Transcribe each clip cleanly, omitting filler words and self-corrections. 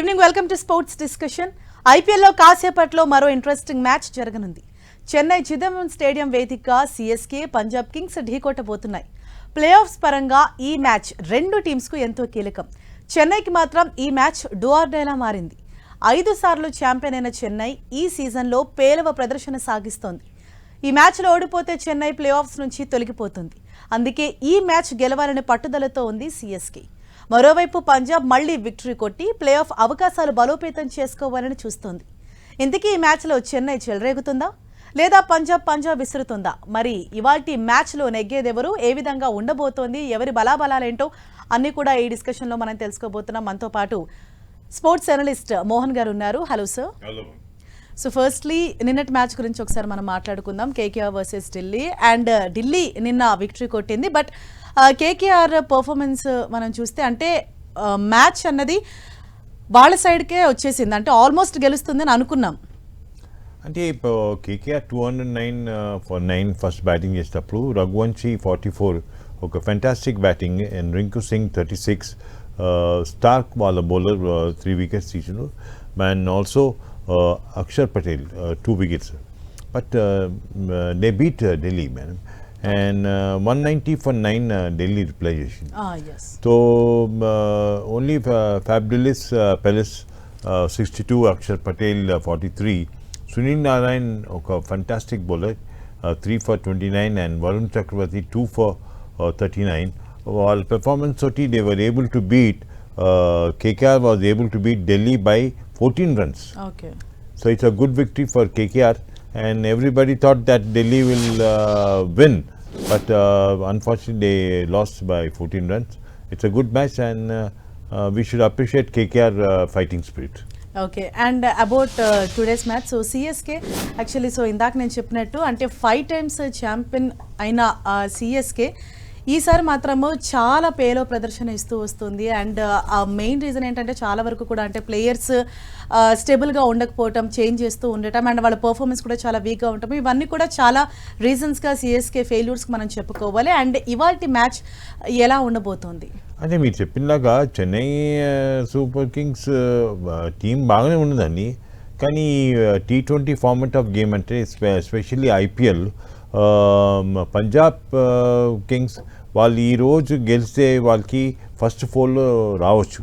Good evening, welcome to sports discussion. ఐపీఎల్లో కాసేపట్లో మరో ఇంట్రెస్టింగ్ మ్యాచ్ జరగనుంది. చెన్నై చిదంబరం స్టేడియం వేదికగా సిఎస్కే, పంజాబ్ కింగ్స్ ఢీకొట్టబోతున్నాయి. ప్లే ఆఫ్స్ పరంగా ఈ మ్యాచ్ రెండు టీమ్స్కు ఎంతో కీలకం. చెన్నైకి మాత్రం ఈ మ్యాచ్ డూ ఆర్ డైలా మారింది. 5 సార్లు ఛాంపియన్ అయిన చెన్నై ఈ సీజన్లో పేలవ ప్రదర్శన సాగిస్తోంది. ఈ మ్యాచ్లో ఓడిపోతే చెన్నై ప్లే ఆఫ్స్ నుంచి తొలగిపోతుంది. అందుకే ఈ మ్యాచ్ గెలవాలనే పట్టుదలతో ఉంది సిఎస్కే. మరోవైపు పంజాబ్ మళ్లీ విక్టరీ కొట్టి ప్లే ఆఫ్ అవకాశాలు బలోపేతం చేసుకోవాలని చూస్తోంది. ఇంతకీ ఈ మ్యాచ్లో చెన్నై చెలరేగుతుందా లేదా పంజాబ్ విసురుతుందా? మరి ఇవాల్టి మ్యాచ్లో నెగ్గేదెవరు, ఏ విధంగా ఉండబోతోంది, ఎవరి బలాబలాలేంటో అన్ని కూడా ఈ డిస్కషన్లో మనం తెలుసుకోబోతున్నాం. మనతో పాటు స్పోర్ట్స్ జర్నలిస్ట్ మోహన్ గారు ఉన్నారు. Hello sir. సో ఫస్ట్లీ నిన్నటి మ్యాచ్ గురించి ఒకసారి మనం మాట్లాడుకుందాం. KKR versus Delhi. And Delhi నిన్న విక్టరీ కొట్టింది. బట్ కేకేఆర్ పర్ఫార్మెన్స్ మనం చూస్తే అంటే మ్యాచ్ అన్నది వాళ్ళ సైడ్కే వచ్చేసింది, అంటే ఆల్మోస్ట్ గెలుస్తుందని అనుకున్నాం. అంటే కేకేఆర్ 209 ఫర్ 9 ఫస్ట్ బ్యాటింగ్ చేసేటప్పుడు రఘువంశీ 44 ఒక fantastic batting and Rinku Singh 36 Starc వాళ్ళ బౌలర్ 3 వికెట్స్ తీసిండు and also Axar Patel 2 wickets. But they beat Delhi man and 190 for 9 Delhi reply చేసింది. So only fabulous Plessis 62, Axar Patel 43, Sunil Narine ఒక fantastic bowler 3 for 29 and Varun Chakravarthy 2 for 39. వాళ్ళ పెర్ఫార్మెన్స్ తోటి they were able to beat KKR was able to beat Delhi by 14 runs. So it's a good victory for KKR and everybody thought that Delhi will win, but unfortunately they lost by 14 runs. It's a good match and we should appreciate KKR fighting spirit. Okay. And about today's match, so CSK actually so ఇందాక నేను చెప్పినట్టు అంటే 5 times champion అయిన CSK ఈసారి మాత్రము చాలా పేలో ప్రదర్శన ఇస్తూ వస్తుంది. అండ్ ఆ మెయిన్ రీజన్ ఏంటంటే చాలా వరకు కూడా అంటే ప్లేయర్స్ స్టేబుల్గా ఉండకపోవటం, చేంజ్ చేస్తూ ఉండటం అండ్ వాళ్ళ పర్ఫార్మెన్స్ కూడా చాలా వీక్గా ఉండటం, ఇవన్నీ కూడా చాలా రీజన్స్గా సిఎస్కే ఫెయిల్యూర్స్కి మనం చెప్పుకోవాలి. అండ్ ఇవాల్టి మ్యాచ్ ఎలా ఉండబోతోంది? అంటే మీరు చెప్పినలాగా చెన్నై సూపర్ కింగ్స్ టీం బాగానే ఉన్నదండి. కానీ T20 ఫార్మాట్ ఆఫ్ గేమ్ అంటే ఎస్పెషల్లీ ఐపీఎల్ పంజాబ్ కింగ్స్ వాళ్ళు ఈరోజు గెలిస్తే వాళ్ళకి ఫస్ట్ 4లో రావచ్చు,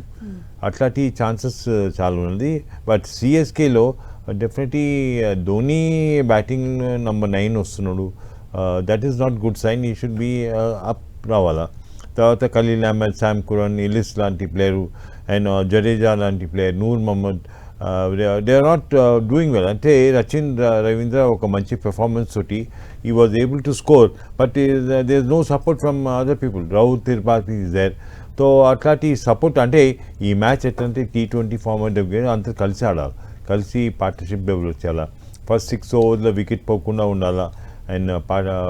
అట్లాంటి ఛాన్సెస్ చాలా ఉన్నది. బట్ సిఎస్కేలో డెఫినెట్లీ ధోని బ్యాటింగ్ నెంబర్ 9 వస్తున్నాడు. That is not good sign. He should be up రావాలా. తర్వాత Khaleel Ahmed, Sam Curran, Ellis లాంటి ప్లేయరు అండ్ జడేజా లాంటి player, Noor Mohammad, they are not doing well. అంటే సచిన్ రవీంద్ర ఒక మంచి పెర్ఫార్మెన్స్ తోటి he was able to score, but there is no support from other people. Rahul Tripathi is there. So అట్లాంటి support అంటే ఈ మ్యాచ్ ఎట్లంటే T20 ఫార్మాట్ అంతా కలిసి ఆడాలి, కలిసి పార్ట్నర్షిప్ డెవలప్ చేయాలా. ఫస్ట్ 6 ఓవర్లో వికెట్ పోకుండా ఉండాలా అండ్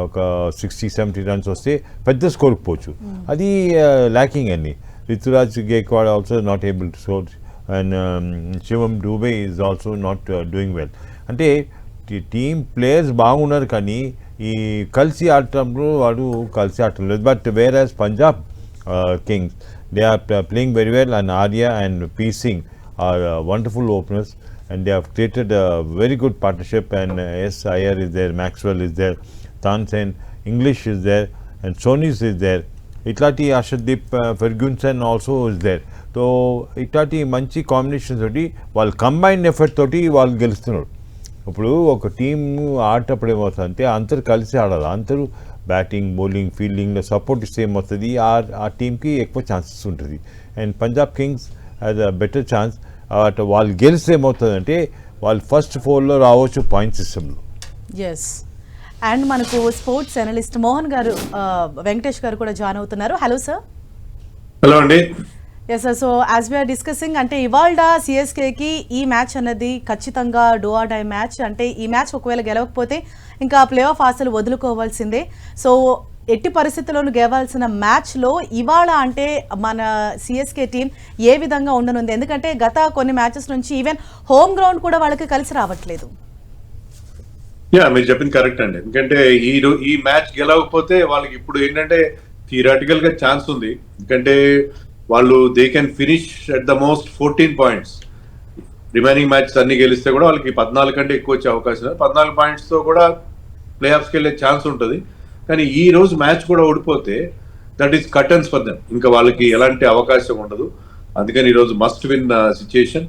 ఒక 60-70 runs వస్తే పెద్ద స్కోర్కి పోవచ్చు. అది ల్యాకింగ్ అండి. Ruturaj Gaikwad also not able to score and Shivam Dube is also not doing well. అంటే టీమ్ ప్లేయర్స్ బాగున్నారు కానీ ఈ కలిసి ఆడటంలో వాడు కలిసి ఆడటం లేదు. But whereas Punjab Kings they are playing very well and Arya and P Singh are wonderful openers and they have created a very good partnership and S. Iyer is there, Maxwell is there, Tansen, English is there and Sonis is there. Itlati Arshdeep Ferguson also is there. So itlati manchi combinations toti వాళ్ళు combined effort తోటి వాళ్ళు గెలుస్తున్నారు. ఇప్పుడు ఒక team ఆడేటప్పుడు ఏమవుతుందంటే అందరూ కలిసి ఆడాలి, అందరూ బ్యాటింగ్, బౌలింగ్, ఫీల్డింగ్లో సపోర్ట్ ఇస్తే ఏమవుతుంది ఆ టీంకి ఎక్కువ ఛాన్సెస్ ఉంటుంది. And Punjab Kings has a better chance. అటు వాళ్ళు గెలిస్తే ఏమవుతుందంటే వాళ్ళు ఫస్ట్ 4లో రావచ్చు పాయింట్ సిస్టంలో. ఎస్. అండ్ మనకు స్పోర్ట్స్ అనలిస్ట్ మోహన్ గారు, వెంకటేష్ గారు కూడా జాయిన్ అవుతున్నారు. Hello sir. హలో అండి. Yes sir. So as we are discussing అంటే ఇవాళ సిఎస్కేకి ఈ మ్యాచ్ అన్నది ఖచ్చితంగా డూ ఆర్ డై మ్యాచ్. అంటే ఈ మ్యాచ్ ఒకవేళ గెలవకపోతే ఇంకా ప్లే ఆఫ్ ఆశలు వదులుకోవాల్సిందే. సో ఎట్టి పరిస్థితుల్లోనూ గెలవాల్సిన మ్యాచ్లో ఇవాళ అంటే మన సిఎస్కే టీం ఏ విధంగా ఉండనుంది? ఎందుకంటే గత కొన్ని మ్యాచెస్ నుంచి ఈవెన్ హోమ్ గ్రౌండ్ కూడా వాళ్ళకి కలిసి రావట్లేదు. మీరు చెప్పింది కరెక్ట్ అండి. ఎందుకంటే ఈ మ్యాచ్ గెలవకపోతే వాళ్ళకి ఇప్పుడు ఏంటంటే థియరాటికల్ గా ఛాన్స్ ఉంది. ఎందుకంటే వాళ్ళు they can finish at the most 14 points remaining matches అన్ని గెలిస్తే కూడా వాళ్ళకి 14 కంటే ఎక్కువ వచ్చే అవకాశం ఉంది. 14 పాయింట్స్తో కూడా ప్లే ఆఫ్స్కి వెళ్ళే ఛాన్స్ ఉంటుంది. కానీ ఈ రోజు మ్యాచ్ కూడా ఓడిపోతే that is curtains for them. ఇంకా వాళ్ళకి ఎలాంటి అవకాశం ఉండదు. అందుకని ఈరోజు మస్ట్ విన్ సిచ్యుయేషన్.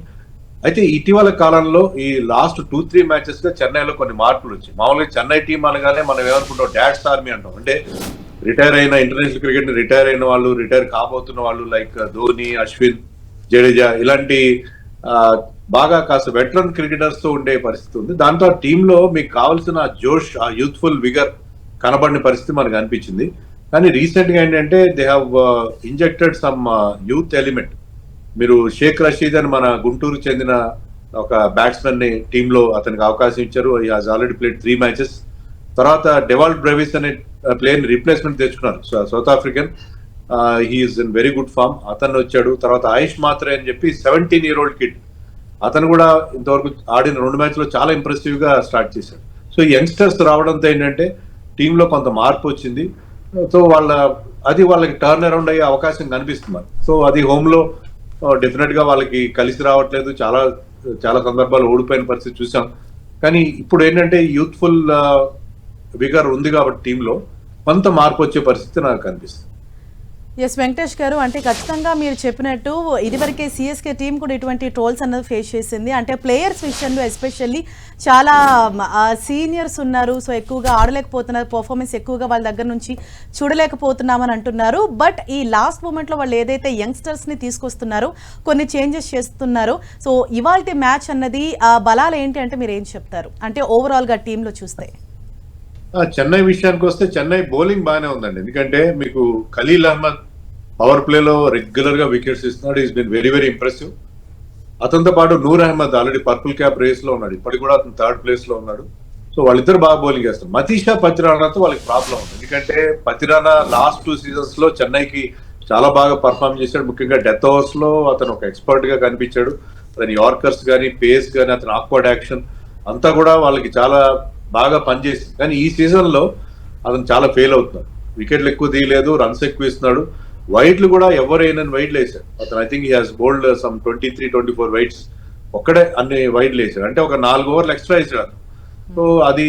అయితే ఇటీవల కాలంలో ఈ లాస్ట్ 2-3 మ్యాచెస్ గా చెన్నైలో కొన్ని మార్పులు వచ్చాయి. మామూలుగా చెన్నై టీం అనగానే మనం ఏమనుకుంటాం, డాడ్స్ ఆర్మీ అంటాం. అంటే రిటైర్ అయిన ఇంటర్నేషనల్ క్రికెట్ రిటైర్ అయిన వాళ్ళు, రిటైర్ కాబోతున్న వాళ్ళు లైక్ ధోని, అశ్విన్, జడేజా ఇలాంటి బాగా కాస్త వెటరన్ క్రికెటర్స్ తో ఉండే పరిస్థితి ఉంది. దాంతో ఆ టీంలో మీకు కావాల్సిన జోష్, ఆ యూత్ఫుల్ విగర్ కనబడిన పరిస్థితి మనకు అనిపించింది. కానీ రీసెంట్ గా ఏంటంటే they have injected some youth element. మీరు షేక్ రషీద్ అని మన గుంటూరుకు చెందిన ఒక బ్యాట్స్మెన్ ని టీంలో అతనికి అవకాశం ఇచ్చారు. He has already played 3 matches. తర్వాత డెవాల్డ్ బ్రెవిస్ అనే ప్లేయర్ రిప్లేస్మెంట్ తెచ్చుకున్నారు, South African. He's in very good form. అతను వచ్చాడు. తర్వాత ఆయుష్ మాత్రే అని చెప్పి 17-year-old కిడ్, అతను కూడా ఇంతవరకు ఆడిన 2 మ్యాచ్లో చాలా ఇంప్రెసివ్ గా స్టార్ట్ చేశాడు. సో ఈ యంగ్స్టర్స్ రావడంతో ఏంటంటే టీంలో కొంత మార్పు వచ్చింది. సో వాళ్ళకి టర్న్ అరౌండ్ అయ్యే అవకాశం కనిపిస్తున్నారు. సో అది హోమ్లో డెఫినెట్ గా వాళ్ళకి కలిసి రావట్లేదు. చాలా చాలా సందర్భాలు ఓడిపోయిన పరిస్థితి చూసాం. కానీ ఇప్పుడు ఏంటంటే యూత్ఫుల్ విగర్ ఉంది కాబట్టి టీంలో కొంత మార్పు వచ్చే పరిస్థితి నాకు కనిపిస్తుంది. ఎస్ వెంకటేష్ గారు, అంటే ఖచ్చితంగా మీరు చెప్పినట్టు ఇదివరకే సిఎస్కే టీం కూడా ఇటువంటి ట్రోల్స్ అన్నది ఫేస్ చేసింది. అంటే ప్లేయర్స్ విషయంలో ఎస్పెషల్లీ చాలా సీనియర్స్ ఉన్నారు, సో ఎక్కువగా ఆడలేకపోతున్నారు, పర్ఫార్మెన్స్ ఎక్కువగా వాళ్ళ దగ్గర నుంచి చూడలేకపోతున్నామని అంటున్నారు. బట్ ఈ లాస్ట్ మూమెంట్లో వాళ్ళు ఏదైతే యంగ్స్టర్స్ని తీసుకొస్తున్నారో, కొన్ని చేంజెస్ చేస్తున్నారో, సో ఇవాల్టి మ్యాచ్ అన్నది బలాలు ఏంటి అంటే మీరు ఏం చెప్తారు? అంటే ఓవరాల్గా టీంలో చూస్తే చెన్నై విషయానికి వస్తే చెన్నై బౌలింగ్ బాగానే ఉందండి. ఎందుకంటే మీకు ఖలీల్ అహ్మద్ పవర్ ప్లేలో రెగ్యులర్ గా వికెట్స్ ఇస్తున్నాడు. He's been very very impressive. అతనితో పాటు Noor Ahmad already purple cap race లో ఉన్నాడు, ఇప్పటికి కూడా అతను 3rd ప్లేస్ లో ఉన్నాడు. సో వాళ్ళిద్దరు బాగా బౌలింగ్ చేస్తారు. మతీషా పతిరానాతో వాళ్ళకి ప్రాబ్లం ఉంది. ఎందుకంటే పతిరానా లాస్ట్ 2 seasons లో చెన్నైకి చాలా బాగా పర్ఫామ్ చేశాడు. ముఖ్యంగా డెత్ ఓవర్స్ లో అతను ఒక ఎక్స్పర్ట్ గా కనిపించాడు. అతని యార్కర్స్ కానీ, పేస్ కానీ, అతని ఆక్వర్డ్ యాక్షన్ అంతా కూడా వాళ్ళకి చాలా బాగా పనిచేసింది. కానీ ఈ సీజన్ లో అతను చాలా ఫెయిల్ అవుతున్నాడు. వికెట్లు ఎక్కువ తీయలేదు, రన్స్ ఎక్కువ ఇస్తున్నాడు. వైడ్లు కూడా ఎవరైనా వైడ్లు వేసాడు అతను. I think he has bowled some 23-24 wides. ఒక్కడే అన్ని వైడ్లు వేసాడు, అంటే ఒక 4 ఓవర్లు ఎక్స్ట్రా వేసాడు. సో అది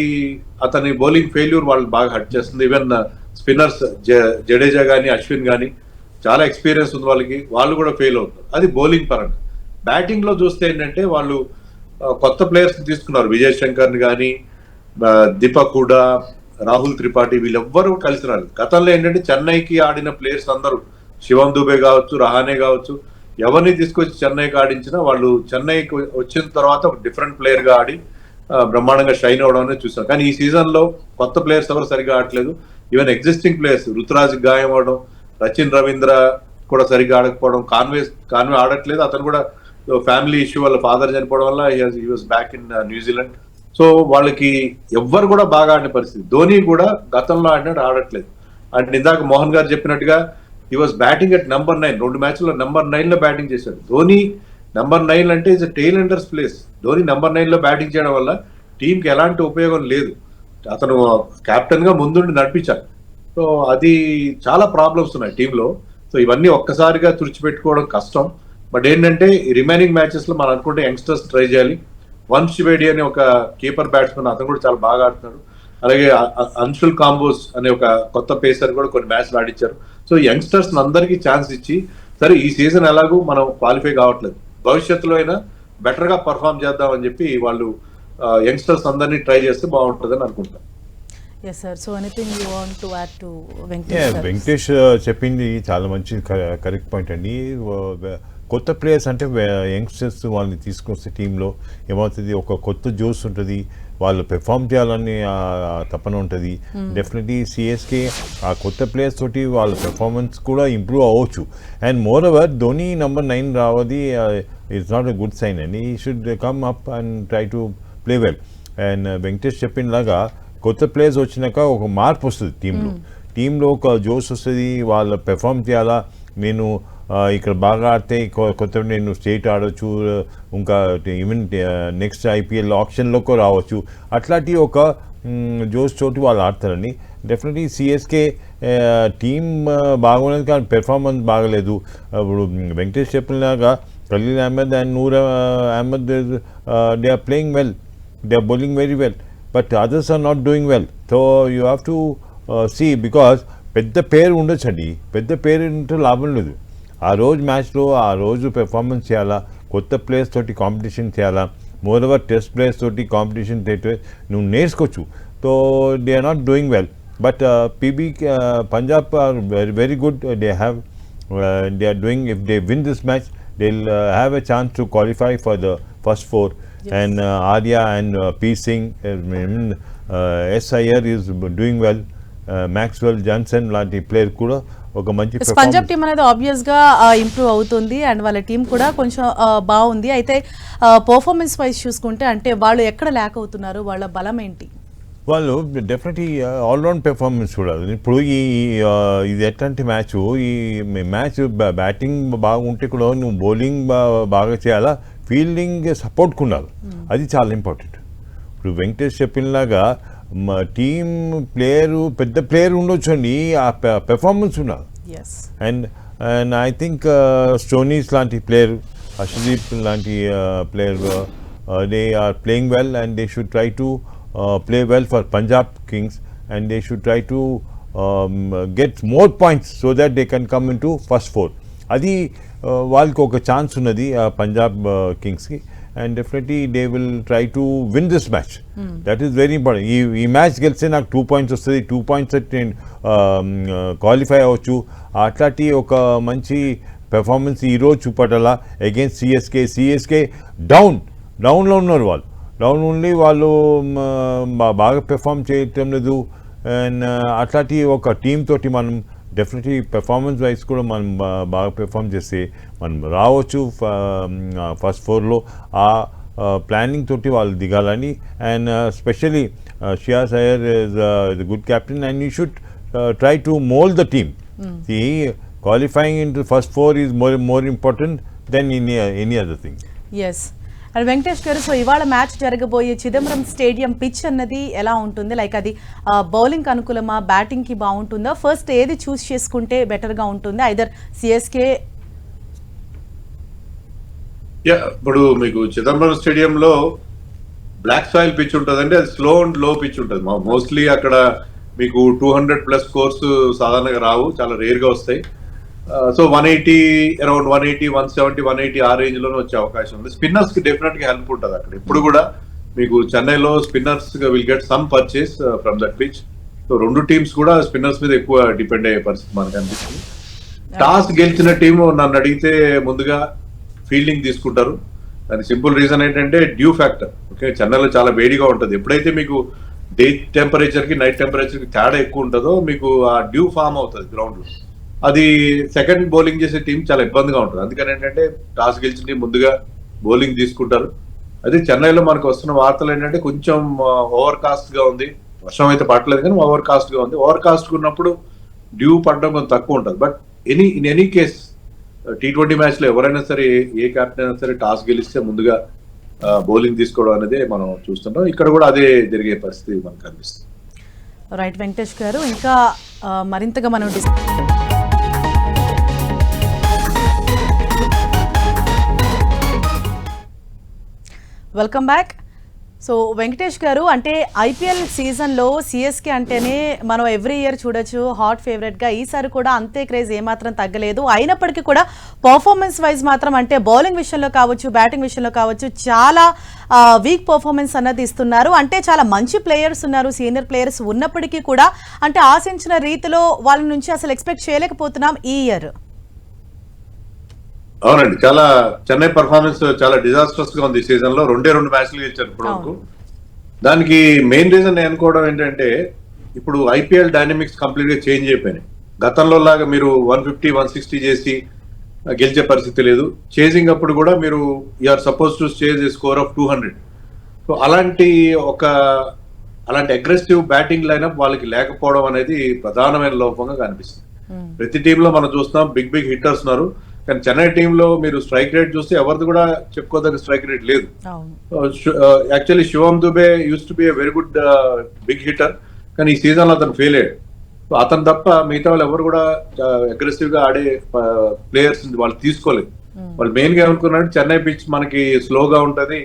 అతని బౌలింగ్ ఫెయిల్యూర్ వాళ్ళు బాగా హర్ట్ చేస్తుంది. ఈవెన్ స్పిన్నర్స్ జడేజా కానీ, అశ్విన్ కానీ చాలా ఎక్స్పీరియన్స్ ఉంది వాళ్ళకి, వాళ్ళు కూడా ఫెయిల్ అవుతారు. అది బౌలింగ్ పరంగా. బ్యాటింగ్ లో చూస్తే ఏంటంటే వాళ్ళు కొత్త ప్లేయర్స్ తీసుకున్నారు. విజయ్ శంకర్ ని కానీ, దీపక్ హూడా, రాహుల్ త్రిపాఠి, వీళ్ళెవ్వరూ కలిసి రాలేదు. గతంలో ఏంటంటే చెన్నైకి ఆడిన ప్లేయర్స్ అందరూ, శివం దుబే కావచ్చు, రహానే కావచ్చు, ఎవరిని తీసుకొచ్చి చెన్నైకి ఆడించినా వాళ్ళు చెన్నైకి వచ్చిన తర్వాత ఒక డిఫరెంట్ ప్లేయర్ గా ఆడి బ్రహ్మాండంగా షైన్ అవడం అనేది చూసాం. కానీ ఈ సీజన్ లో కొత్త ప్లేయర్స్ ఎవరు సరిగా ఆడలేదు. ఈవెన్ ఎగ్జిస్టింగ్ ప్లేయర్స్, రుతురాజ్ గాయం అవడం, సచిన్ రవీంద్ర కూడా సరిగ్గా ఆడకపోవడం, కాన్వే ఆడట్లేదు. అతను కూడా ఫ్యామిలీ ఇష్యూ, వాళ్ళ ఫాదర్ చనిపోవడం వల్ల he was back in New Zealand. So వాళ్ళకి ఎవ్వరు కూడా బాగా ఆడిన పరిస్థితి. ధోని కూడా గతంలో ఆడట్లేదు. అంటే ఇందాక మోహన్ గారు చెప్పినట్టుగా he was batting at number 9. 2 మ్యాచ్లో నెంబర్ 9 లో బ్యాటింగ్ చేశాడు. ధోని నెంబర్ 9 అంటే is tail Ender place. Dhoni number 9 లో బ్యాటింగ్ చేయడం వల్ల టీంకి ఎలాంటి ఉపయోగం లేదు. అతను కెప్టెన్ గా ముందుండి నడిపించాలి. సో అది చాలా ప్రాబ్లమ్స్ ఉన్నాయి టీంలో. సో ఇవన్నీ ఒక్కసారిగా తుడిచిపెట్టుకోవడం కష్టం. బట్ ఏంటంటే రిమైనింగ్ మ్యాచెస్ లో మనం అనుకుంటే యంగ్స్టర్స్ ట్రై చేయాలి. వంశ్ బేడి అనే ఒక కీపర్ బ్యాట్స్మెన్, అతను కూడా చాలా బాగా ఆడుతున్నాడు. అలాగే అన్షుల్ కాంబోస్ అనే ఒక కొత్త పేసర్ కూడా కొన్ని మ్యాచ్లు ఆడిచ్చారు. సో యంగ్స్టర్స్ అందరికీ ఛాన్స్ ఇచ్చి, సరే ఈ సీజన్ ఎలాగూ మనం క్వాలిఫై కావట్లేదు, భవిష్యత్తులో అయినా బెటర్ గా పర్ఫామ్ చేద్దామని చెప్పి వాళ్ళు యంగ్స్టర్స్ అందరినీ ట్రై చేస్తే బాగుంటుందని అనుకుంటున్నాను. Yes sir, so anything you want to add to Venkatesh చెప్పింది చాలా మంచి కరెక్ట్ పాయింట్ అండి. కొత్త ప్లేయర్స్ అంటే యంగ్స్టర్స్ వాళ్ళని తీసుకొస్తే టీంలో ఏమవుతుంది, ఒక కొత్త జోస్ ఉంటుంది, వాళ్ళు పెర్ఫామ్ చేయాలని తపన ఉంటుంది. డెఫినెట్లీ సిఎస్కే ఆ కొత్త ప్లేయర్స్ తోటి వాళ్ళ పెర్ఫార్మెన్స్ కూడా ఇంప్రూవ్ అవ్వచ్చు. And moreover Dhoni number 9 రావది it's not a good sign అండి. He should come up and try to play well. And Venkatesh చెప్పినలాగా కొత్త ప్లేయర్స్ వచ్చినాక ఒక మార్పు వస్తుంది టీంలో ఒక జోష్ వస్తుంది. వాళ్ళ పెర్ఫామ్ చేయాలా, నేను ఇక్కడ బాగా ఆడితే కొత్త నేను స్టేట్ ఆడవచ్చు, ఇంకా ఈవెన్ నెక్స్ట్ ఐపీఎల్ ఆప్షన్లోకి రావచ్చు, అట్లాంటి ఒక జోష్ తోటి వాళ్ళు ఆడతారండి. డెఫినెట్లీ సిఎస్కే టీం బాగున్నది కానీ పెర్ఫార్మెన్స్ బాగలేదు. ఇప్పుడు Venkatesh చెప్పినలాగా Khalil Ahmed and Noor Ahmed, they are playing well. They are bowling very well. But others are not doing well. So you have to see, because పెద్ద పేరు ఉండొచ్చండి, పెద్ద పేరు ఉంటే లాభం లేదు. ఆ రోజు మ్యాచ్లో ఆ రోజు పెర్ఫార్మెన్స్ చేయాలా, కొత్త ప్లేయర్స్ తోటి కాంపిటీషన్ చేయాలా, మోర్ ఓవర్ టెస్ట్ ప్లేయర్స్ తోటి కాంపిటీషన్ చేస్తే నువ్వు నేర్చుకోవచ్చు. So they are not doing well. But PB Punjab are very very good. They are doing, if they win this match, they'll have a chance to qualify for the first four. Yes. And Arya and P. Singh, S. Iyer is doing well. Maxwell Johnson లాంటి player కూడా ఒక మంచి Punjab team అనేది obvious గా improve అవుతుంది and వాళ్ళ team కూడా కొంచెం బాగుంది. అయితే పర్ఫార్మెన్స్ వైజ్ చూసుకుంటే అంటే వాళ్ళు ఎక్కడ ల్యాక్ అవుతున్నారు, వాళ్ళ బలం ఏంటి? వాళ్ళు డెఫినెట్లీ ఆల్రౌండ్ పెర్ఫార్మెన్స్ చూడాలి. ఇప్పుడు ఇది ఎట్లాంటి మ్యాచ్, ఈ మ్యాచ్ బ్యాటింగ్ బాగుంటే కూడా నువ్వు బౌలింగ్ బాగా చేయాలా, ఫీల్డింగ్ సపోర్ట్ ఉండాలి. అది చాలా ఇంపార్టెంట్. ఇప్పుడు వెంకటేష్ చెప్పినలాగా టీం ప్లేయరు పెద్ద ప్లేయర్ ఉండొచ్చు అండి, ఆ పెర్ఫార్మెన్స్ ఉండాలి. అండ్ ఐ థింక్ స్టోనీస్ లాంటి ప్లేయర్, హర్షదీప్ లాంటి player, they are playing well and they should try to play well for Punjab Kings, and they should try to get more points so that they can come into first four. Adi వాళ్ళకి ఒక chance ఉన్నది పంజాబ్ కింగ్స్కి, and definitely they will try to win this match. That is very important. ఈ match గెలిస్తే నాకు 2 points వస్తుంది, 2 points నేను qualify అవ్వచ్చు. అట్లాంటి ఒక మంచి పెర్ఫార్మెన్స్ ఈరోజు చూపటాలా అగైన్స్ సిఎస్కే డౌన్లో ఉన్నారు వాళ్ళు. డౌన్ ఉండి వాళ్ళు బాగా పెర్ఫామ్ చేయటం లేదు. అండ్ అట్లాంటి ఒక టీమ్ తోటి మనం డెఫినెట్లీ పెర్ఫార్మెన్స్ వైజ్ కూడా మనం బాగా పెర్ఫామ్ చేస్తే మనం రావచ్చు ఫస్ట్ ఫోర్లో. ఆ ప్లానింగ్ తోటి వాళ్ళు దిగాలని. And specially Shreyas Iyer is good captain and you should try to mould the team. The qualifying into first four is more important than any other thing. Yes. And Venkatesh గారు, so ఇవాళ match జరగబోయే Chidambaram stadium pitch అన్నది ఎలా ఉంటుంది? Like అది bowling అనుకూలమా, బ్యాటింగ్కి బాగుంటుందా? First ఏది చూస్ చేసుకుంటే బెటర్గా ఉంటుంది? Either CSK. ఇప్పుడు మీకు చిదంబరం స్టేడియంలో బ్లాక్ సాయిల్ పిచ్ ఉంటుందండి, అది స్లో అండ్ లో పిచ్ ఉంటుంది. మోస్ట్లీ అక్కడ మీకు 200+ స్కోర్స్ సాధారణంగా రావు, చాలా రేర్గా వస్తాయి. సో 180, అరౌండ్ 180, 170, 180 ఆ రేంజ్ లోనే వచ్చే అవకాశం ఉంది. స్పిన్నర్స్ కి డెఫినెట్ గా హెల్ప్ ఉంటుంది అక్కడ. ఇప్పుడు కూడా మీకు చెన్నైలో spinners will get some purchase from that pitch. So రెండు టీమ్స్ కూడా స్పిన్నర్స్ మీద ఎక్కువ డిపెండ్ అయ్యే పరిస్థితి మనకు అనిపిస్తుంది. టాస్ గెలిచిన టీము నన్ను అడిగితే ముందుగా ఫీల్డింగ్ తీసుకుంటారు. దానికి సింపుల్ రీజన్ ఏంటంటే డ్యూ ఫ్యాక్టర్. ఓకే, చెన్నైలో చాలా వేడిగా ఉంటుంది. ఎప్పుడైతే మీకు డే టెంపరేచర్ కి నైట్ టెంపరేచర్ కి తేడా ఎక్కువ ఉంటుందో మీకు ఆ డ్యూ ఫామ్ అవుతుంది గ్రౌండ్ లో. అది సెకండ్ బౌలింగ్ చేసే టీం చాలా ఇబ్బందిగా ఉంటుంది. అందుకని ఏంటంటే టాస్ గెలిచిన టీం ముందుగా బౌలింగ్ తీసుకుంటారు. అదే చెన్నైలో మనకు వస్తున్న వార్తలు ఏంటంటే కొంచెం ఓవర్ కాస్ట్ గా ఉంది. వర్షం అయితే పడలేదు కానీ ఓవర్ కాస్ట్ గా ఉంది. ఓవర్ కాస్ట్ ఉన్నప్పుడు డ్యూ పడడం కొంచెం తక్కువ ఉంటుంది. But in any case T20 match లో ఎవరైనా సరే, ఏ కెప్టెన్ అయినా సరే టాస్ గెలిస్తే ముందుగా బౌలింగ్ తీసుకోవడం అనేది మనం చూస్తుంటాం. ఇక్కడ కూడా అదే జరిగే పరిస్థితి మనకు కనిపిస్తుంది. రైట్ వెంకటేష్ గారు, ఇంకా మరింతగా మనం వెల్కమ్ బ్యాక్. సో వెంకటేష్ గారు, అంటే ఐపీఎల్ సీజన్లో సిఎస్కే అంటేనే మనం ఎవ్రీ ఇయర్ చూడొచ్చు హాట్ ఫేవరెట్గా. ఈసారి కూడా అంతే క్రేజ్ ఏమాత్రం తగ్గలేదు. అయినప్పటికీ కూడా పర్ఫార్మెన్స్ వైజ్ మాత్రం అంటే బౌలింగ్ విషయంలో కావచ్చు, బ్యాటింగ్ విషయంలో కావచ్చు చాలా వీక్ పర్ఫార్మెన్స్ అన్నది ఇస్తున్నారు. అంటే చాలా మంచి ప్లేయర్స్ ఉన్నారు, సీనియర్ ప్లేయర్స్ ఉన్నప్పటికీ కూడా అంటే ఆశించిన రీతిలో వాళ్ళ నుంచి అసలు ఎక్స్పెక్ట్ చేయలేకపోతున్నాం ఈ ఇయర్. అవునండి, చాలా చెన్నై పర్ఫార్మెన్స్ చాలా డిజాస్టర్స్ గా ఉంది ఈ సీజన్ లో. 2 మ్యాచ్లు గెలిచారు ఇప్పుడు వరకు. దానికి మెయిన్ రీజన్ నేను అనుకోవడం ఏంటంటే ఇప్పుడు ఐపీఎల్ డైనమిక్స్ కంప్లీట్ గా చేంజ్ అయిపోయినాయి. గతంలో లాగా మీరు 150, 160 చేసి గెలిచే పరిస్థితి లేదు. చేజింగ్ అప్పుడు కూడా మీరు you are suppose to chase a score of 200. సో అలాంటి అగ్రెసివ్ బ్యాటింగ్ లైనప్ వాళ్ళకి లేకపోవడం అనేది ప్రధానమైన లోపంగా కనిపిస్తుంది. ప్రతి టీంలో మనం చూస్తున్నాం బిగ్ హిట్టర్స్ ఉన్నారు, కానీ చెన్నై టీంలో మీరు స్ట్రైక్ రేట్ చూస్తే ఎవరిది కూడా చెప్పుకోదగ్గ స్ట్రైక్ రేట్ లేదు. Actually Shivam Dube use to be a very good big hitter, కానీ ఈ సీజన్ లో అతను ఫెయిల్ అయ్యాడు. అతను తప్ప మిగతా వాళ్ళు ఎవరు కూడా అగ్రెసివ్ గా ఆడే ప్లేయర్స్ వాళ్ళు తీసుకోలేదు. వాళ్ళు మెయిన్ గా ఏమనుకున్నారు, చెన్నై పిచ్ మనకి స్లోగా ఉంటది,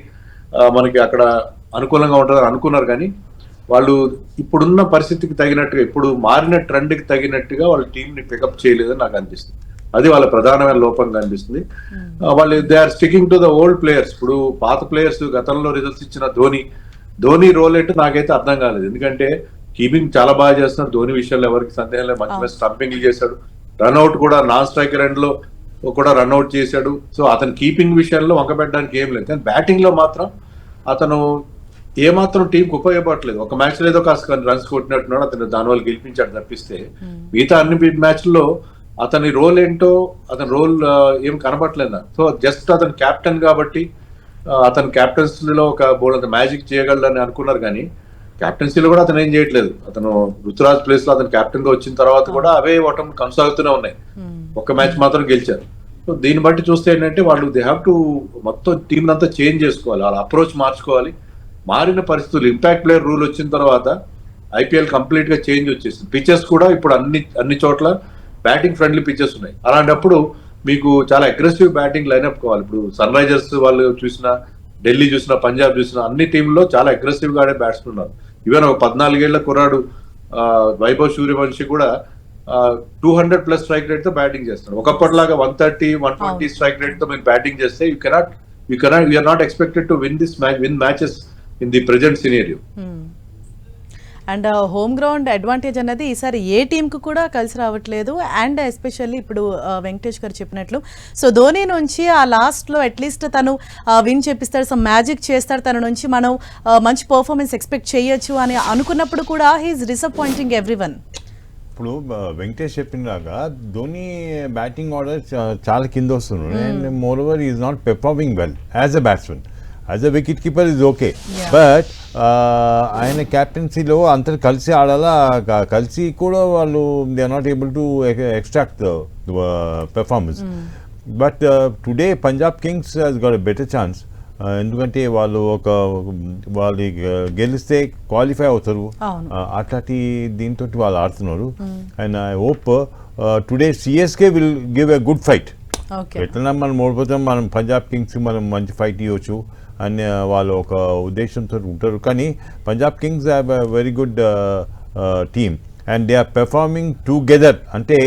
మనకి అక్కడ అనుకూలంగా ఉంటది అని అనుకున్నారు. కానీ వాళ్ళు ఇప్పుడున్న పరిస్థితికి తగినట్టుగా, ఇప్పుడు మారిన ట్రెండ్ కి తగినట్టుగా వాళ్ళ టీం ని పికప్ చేయలేదని నాకు అనిపిస్తుంది. అది వాళ్ళ ప్రధానమైన లోపంగా అనిపిస్తుంది. వాళ్ళు they are sticking to the old players. ఇప్పుడు పాత ప్లేయర్స్ గతంలో రిజల్ట్స్ ఇచ్చిన ధోని రోల్ ఏంటో నాకైతే అర్థం కాలేదు. ఎందుకంటే కీపింగ్ చాలా బాగా చేస్తున్నాడు ధోని విషయంలో, ఎవరికి సందేహం లేదు. మంచి స్టంపింగ్ చేశాడు, రన్అట్ కూడా నాన్ స్ట్రైకర్ ఎండ్ లో కూడా రన్అట్ చేశాడు. సో అతను కీపింగ్ విషయంలో వంకబెట్టడానికి ఏం లేదు. కానీ బ్యాటింగ్ లో మాత్రం అతను ఏమాత్రం టీంకి ఉపయోగపడలేదు. ఒక మ్యాచ్ లో ఏదో కాస్త రన్స్ కొట్టినట్టున్నాడు, అతను దానివల్ల గెలిపించాడు తప్పిస్తే మిగతా అన్ని మ్యాచ్ల్లో అతని రోల్ ఏంటో, అతని రోల్ ఏం కనబడలేదు. సో జస్ట్ అతను కెప్టెన్ కాబట్టి అతను క్యాప్టెన్సీలో ఒక బోల్డ్ మ్యాజిక్ చేయగలడని అనుకున్నారు. కానీ క్యాప్టెన్సీలో కూడా అతను ఏం చేయట్లేదు. అతను రుతురాజ్ ప్లేస్ లో అతను కెప్టెన్ గా వచ్చిన తర్వాత కూడా అవే ఓటమి కొనసాగుతూనే ఉన్నాయి. ఒక్క మ్యాచ్ మాత్రం గెలిచారు. సో దీన్ని బట్టి చూస్తే ఏంటంటే వాళ్ళు దే హ్యావ్ టు మొత్తం టీం అంతా చేంజ్ చేసుకోవాలి, వాళ్ళ అప్రోచ్ మార్చుకోవాలి. మారిన పరిస్థితులు, ఇంపాక్ట్ ప్లేయర్ రూల్ వచ్చిన తర్వాత ఐపీఎల్ కంప్లీట్ గా చేంజ్ వచ్చేసింది. పిచెస్ కూడా ఇప్పుడు అన్ని చోట్ల బ్యాటింగ్ ఫ్రెండ్లీ పిచెస్ ఉన్నాయి. అలాంటప్పుడు మీకు చాలా అగ్రెసివ్ బ్యాటింగ్ లైనప్ కావాలి. ఇప్పుడు సన్ రైజర్స్ వాళ్ళు చూసినా, ఢిల్లీ చూసినా, పంజాబ్ చూసినా అన్ని టీంలో చాలా అగ్రెసివ్ గా ఆడే బ్యాట్స్మెన్ ఉన్నారు. ఈవెన్ ఒక 14 ఏళ్ల కుర్రాడు వైభవ్ సూర్యవంశీ కూడా 200+ స్ట్రైక్ రేట్ తో బ్యాటింగ్ చేస్తున్నారు. ఒకప్పటిలాగా 130, 120 స్ట్రైక్ రేట్ తో మీరు బ్యాటింగ్ చేస్తే you are not expected to win matches in the present scenario. And home ground advantage అన్నది ఈసారి ఏ టీంకు కూడా కలిసి రావట్లేదు. అండ్ ఎస్పెషల్లీ ఇప్పుడు వెంకటేష్ గారు చెప్పినట్లు, సో ధోని నుంచి ఆ లాస్ట్లో అట్లీస్ట్ తను విన్ చేపిస్తాడు, సమ్ మ్యాజిక్ చేస్తాడు, తన నుంచి మనం మంచి పర్ఫార్మెన్స్ ఎక్స్పెక్ట్ చేయొచ్చు అని అనుకున్నప్పుడు కూడా హీఈస్ డిసప్పాయింటింగ్ ఎవ్రీవన్. ఇప్పుడు వెంకటేష్ చెప్పినలాగా ధోని బ్యాటింగ్ ఆర్డర్ చాలా కింద వస్తున్నాడు. And moreover is not performing well as a batsmen. As a wicket keeper is okay, but ఆయన క్యాప్టెన్సీలో అందరు కలిసి ఆడాలా, కలిసి కూడా వాళ్ళు they are not able to extract the performance. But today Punjab Kings has got a better chance. ఎందుకంటే వాళ్ళు వాళ్ళు గెలిస్తే క్వాలిఫై అవుతారు, అట్లాంటి దీంతో వాళ్ళు ఆడుతున్నారు. And I hope today CSK will give a good fight. ఎట్లన్నా మనం ఓడిపోతాం, మనం పంజాబ్ కింగ్స్ మనం మంచి ఫైట్ ఇవ్వచ్చు అని వాళ్ళు ఒక ఉద్దేశంతో ఉంటారు. కానీ Punjab Kings have a very good team and they are performing together. అంటే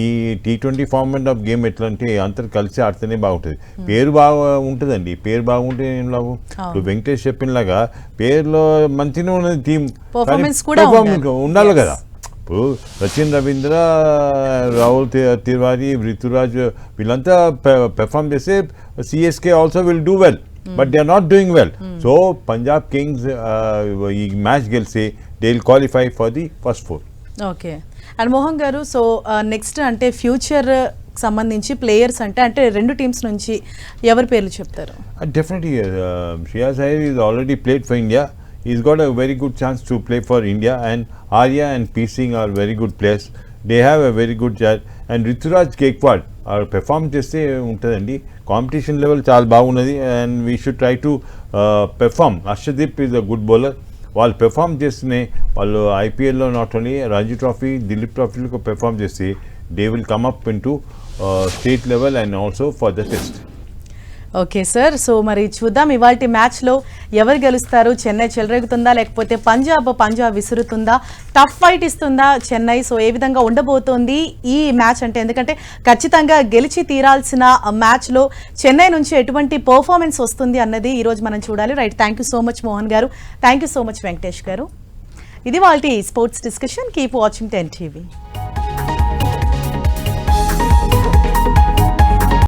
ఈ T20 ఫార్మాట్ ఆఫ్ గేమ్ ఎట్లా అంటే అందరు కలిసి ఆడితేనే బాగుంటుంది. పేరు బాగా ఉంటుందండి, పేరు బాగుంటే ఏం లాభం. ఇప్పుడు వెంకటేష్ చెప్పినలాగా పేరులో మంచిగా ఉన్నది టీం, పర్ఫార్మెన్స్ ఉండాలి కదా. ఇప్పుడు సచిన్ రవీంద్ర, రాహుల్ తివారీ, ఋతురాజ్ వీళ్ళంతా పెర్ఫార్మ్ చేస్తే CSK also will do well, but they are not doing well. So Punjab Kings ఈ మ్యాచ్ గెలిచి they will qualify for the first 4. Okay. And Mohan garu, so next అంటే ఫ్యూచర్ సంబంధించి ప్లేయర్స్ అంటే రెండు టీమ్స్ నుంచి ఎవరి పేర్లు చెప్తారు? Definitely, Shreyas Iyer is already played for India. He's got a very good chance to play for India, and Arya and P Singh are very good players. They have a very good chance. And Ruturaj Gaikwad perform చేస్తే ఉంటుందండి. Competition level చాలా బాగున్నది and we should try to perform. Arshdeep is a good bowler. వాళ్ళు perform చేస్తేనే వాళ్ళు ఐపీఎల్లో not only Ranji Trophy, Duleep ట్రోఫీలకు perform చేసి they will come up into state level and also for the test. Okay sir, so మరి చూద్దాం ఇవాల్టి మ్యాచ్లో ఎవరు గెలుస్తారు. చెన్నై చెలరేగుతుందా లేకపోతే పంజాబ్ విసురుతుందా, టఫ్ ఫైట్ ఇస్తుందా చెన్నై? సో ఏ విధంగా ఉండబోతోంది ఈ మ్యాచ్ అంటే, ఎందుకంటే ఖచ్చితంగా గెలిచి తీరాల్సిన మ్యాచ్లో చెన్నై నుంచి ఎటువంటి పర్ఫార్మెన్స్ వస్తుంది అన్నది ఈరోజు మనం చూడాలి. Right, thank you so much Mohan గారు, thank you so much Venkatesh గారు. ఇది వాళ్ళ sports discussion. Keep watching 10 TV.